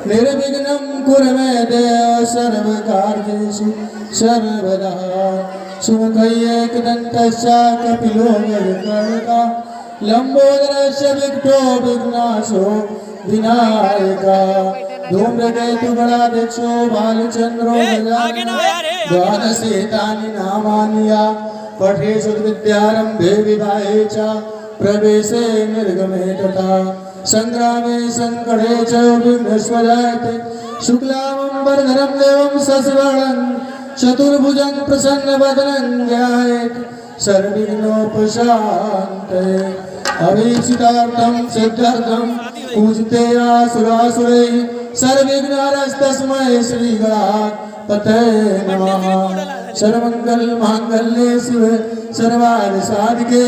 निर्विघ्नं कुरु मे देव सर्वकार्येषु सर्वदा सुमुखैकदन्तस्य कपिलो गरुडः लंबोदरस्य विघ्नो विघ्नाशो विनायकः धूम्रकेतु गणाध्यक्षो बालचंद्रो द्वादशेतानि नामानि या पठेषु विद्यारम्भे विवाहे च प्रवेशे निर्गमे तथा संग्रामे संकटे च विघ्नेश्वरायते शुक्लाम्बरधरं देवं शशिवर्णं चतुर्भुजं प्रसन्नवदनं ध्यायेत् सर्वविघ्नोपशान्तये अभीष्टार्थं सिद्ध्यर्थं पूजते आसुरासुरैः सर्वविघ्नहरस्तस्मै श्रीगणाधिपतये नमः। सर्वमंगल मांगल्ये शिवे सर्वार्थसाधिके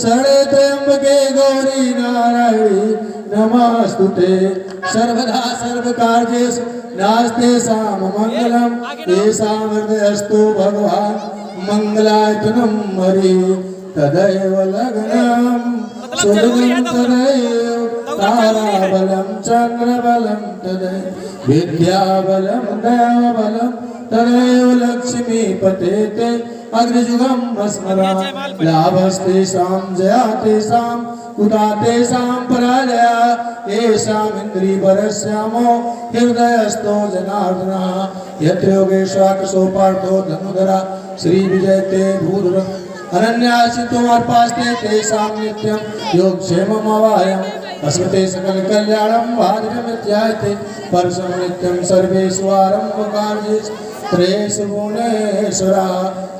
शरणे त्र्यंबके गौरी नारायणी नमस्तुते सर्वदा सर्वकार्येषु नास्ते साममंगलम् येषां हृदयस्तु भगवान् मंगलायतनं हरि तदैव लग्नं सुदृढं तदैव ताराबलं चन्द्रबलं तदैव विद्याबलं देवबलं तदैव लक्ष्मीपते अग्रजुगं स्मरामि लाभस्तेषां जया तेषां कुता तेषां पराजया येषाम् इन्द्रियवरस्यामो हृदयस्थो जनार्दनः यत्र योगेश्वरो पार्थो धनुधरा श्रीविजयते भूर्भुवः अनन्यासितो अर्पास्ते तेषां नित्यं योगक्षेममवायम् अस्मते सकल कल्याणं भाजनमित्यायते परशं नित्यं सर्वेषु आरम्भकार्येषु त्रेषु गुणेश्वरा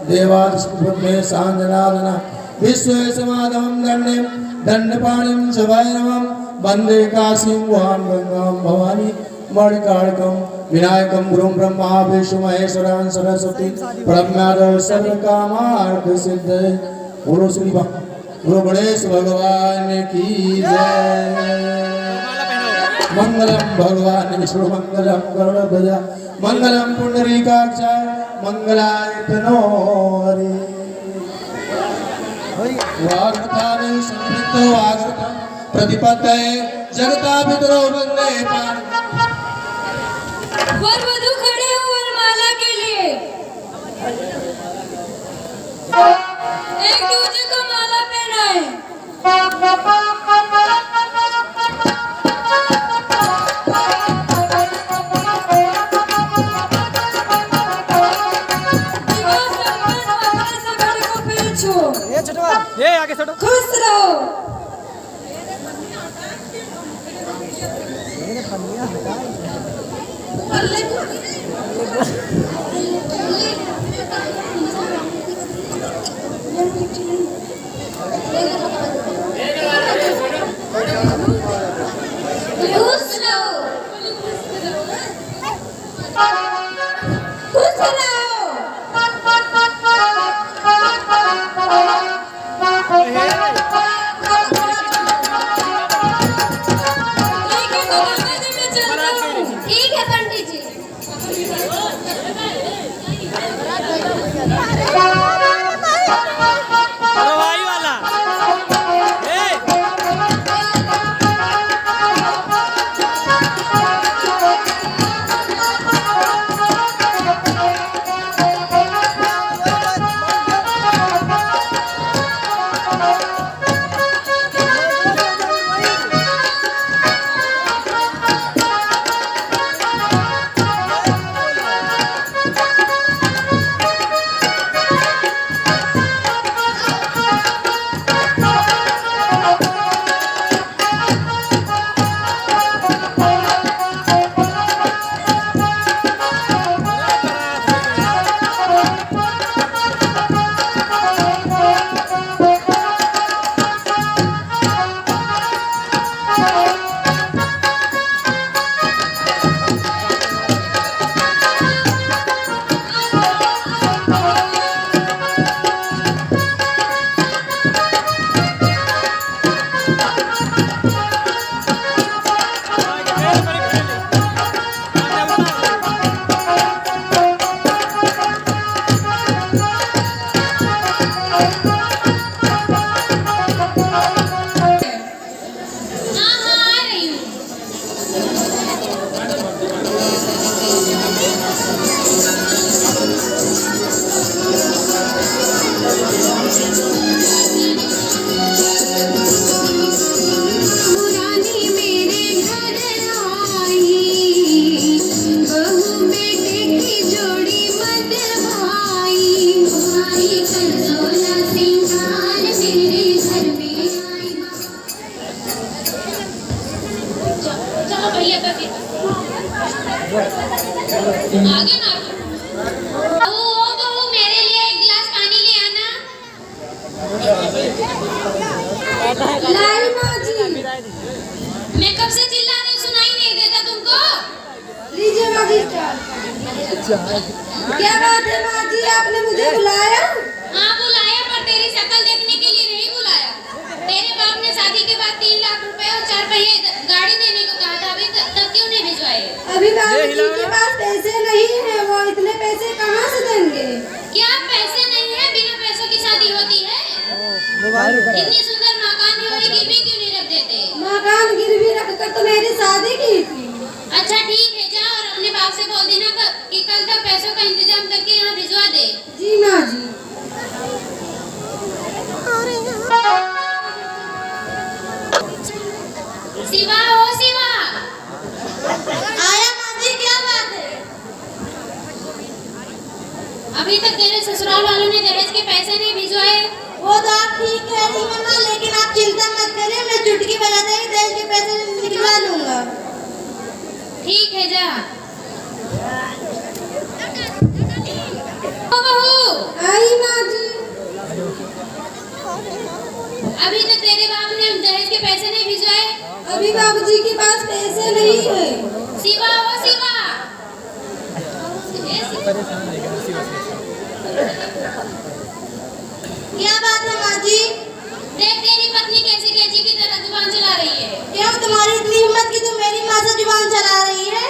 देवादिस्पुत्रे साञ्जनादना विश्वेशमाधवं दण्डं दण्डपाणिं च वैरवं वन्दे काशीं गुहां गंगां भवानी मणिकार्कं विनायकं गुरुं ब्रह्मा विष्णु महेश्वरां सरस्वती ब्रह्मादौ सर्वकामार्थसिद्धये बोलो श्री गुरु गणेश भगवान की जय। मंगलम भगवान विष्णु मंगलम गरुड़ध्वज मंगलम पुंडरीकाक्षाय मंगलाय तनोहरि वाग्दाने संयुक्तो वाग्दान प्रतिपत्तये जगतापितरो वन्दे वर वधू खड़े हो वरमाला के लिए एक दूसरे को माला पहनाए। ये आगे छोड़ो खुश रहो। ठीक है पंडित जी। भाई वाला क्या बात है माँ जी, आपने मुझे बुलाया? हाँ बुलाया, पर तेरी शक्ल देखने के लिए नहीं बुलाया। तेरे बाप ने शादी के बाद 3 लाख रुपए और 4 पहिए गाड़ी देने को कहा था, अभी तक क्यों नहीं भिजवाए? अभी बाबूजी के पास पैसे नहीं है, वो इतने पैसे कहाँ से देंगे? क्या पैसे नहीं है? बिना पैसों की शादी होती है? इतनी सुंदर मकान गिरवी क्यों नहीं रख देते? मकान गिरवी रखकर तो मेरी शादी की थी। अच्छा ठीक है, जा और अपने बाप से बोल देना कि कल तक पैसों का इंतजाम करके यहाँ भिजवा दे। जी माँ जी। शिवा, ओ शिवा। आया माँ जी, क्या बात है? अभी तक तेरे ससुराल वालों ने दहेज के पैसे नहीं भिजवाए। वो तो आप ठीक कह रही हैं माँ, लेकिन आप चिंता मत करिए, मैं चुटकी बजाते ही दहेज के पैसे निकलवा लूंगा। ठीक है, जा। ओ बहू, आई माँ जी। अभी तक तेरे बाप ने दहेज के पैसे नहीं भिजवाए। अभी बाबूजी के पास पैसे नहीं है। शिवा, ओ शिवा। क्या बात है माँ जी? देख तेरी पत्नी कैसी कैची की तरह जुबान चला रही है। क्यों तुम्हारी इतनी हिम्मत कि तुम मेरी माँ से जुबान चला रही है?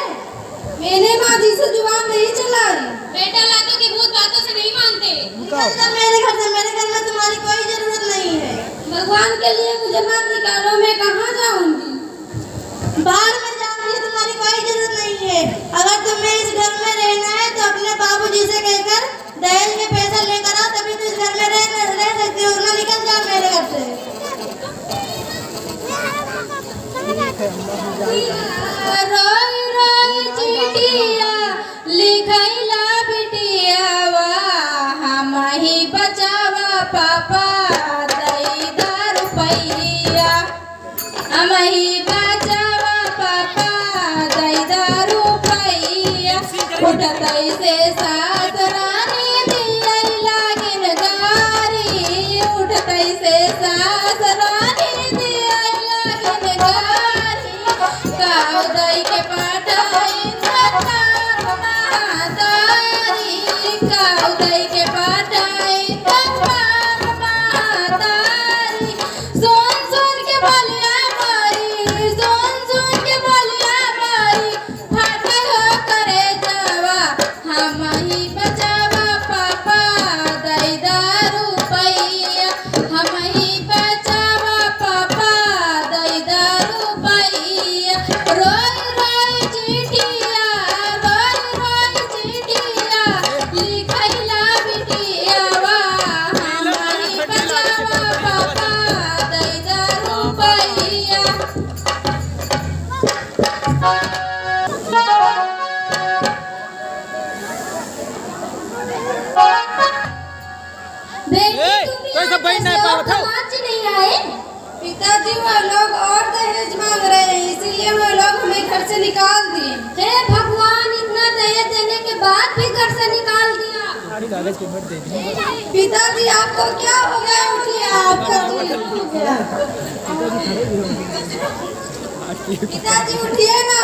मैंने माँ जी से जुबान नहीं चलाई। बेटा लातों की भूत बातों से नहीं मानते। निकल जा मेरे घर से, मेरे घर में तुम्हारी कोई जरूरत नहीं है। भगवान के लिए मुझे मत निकालो, मैं कहाँ जाऊंगी? बाहर में जाऊंगी, तुम्हारी कोई जरूरत नहीं है। अगर तुम्हें इस घर में रहना है तो अपने बाबूजी से कहकर दहेज के पैसा लेकर आओ, तभी तो इस घर में रह सकती हो, ना निकल जाओ मेरे घर से। रोई रोई चिट्ठिया लिखैला बिटियावा, हम ही बचावा पापा दई दारू पैया, हम ही बचावा पापा दई दारू पैया, उठतई से सास रानी दिया लागिन गारी, उठतई से सास रानी दिया लागिन गारी, काव दई के पाठाई तन्ना महातारी, काव दई के पाठाई तन्ना महातारी, सुन सुन के बोलिया मारी, सुन सुन के बोलिया मारी, फाटे हो करे जावा, हम ही बचावा पापा दई दारू पैया, हम ही बचावा पापा दई दारू पैया, रोई रोई चिट्ठिया, रोई रोई चिट्ठिया लिखैला बिटियावा, हम ही बचावा पापा दई दारू पैया। कैसा बैठना है पाव उठाओ। नहीं आए पिताजी, वो लोग और दहेज मांग रहे हैं, इसीलिए वो लोग हमें घर से निकाल दिए। हे भगवान, इतना दहेज देने के बाद भी घर से निकाल दिया। कागज के नोट दे दी। पिताजी आपको क्या हो गया? उठिए, आपका दिल टूट गया। पिताजी उठिए ना।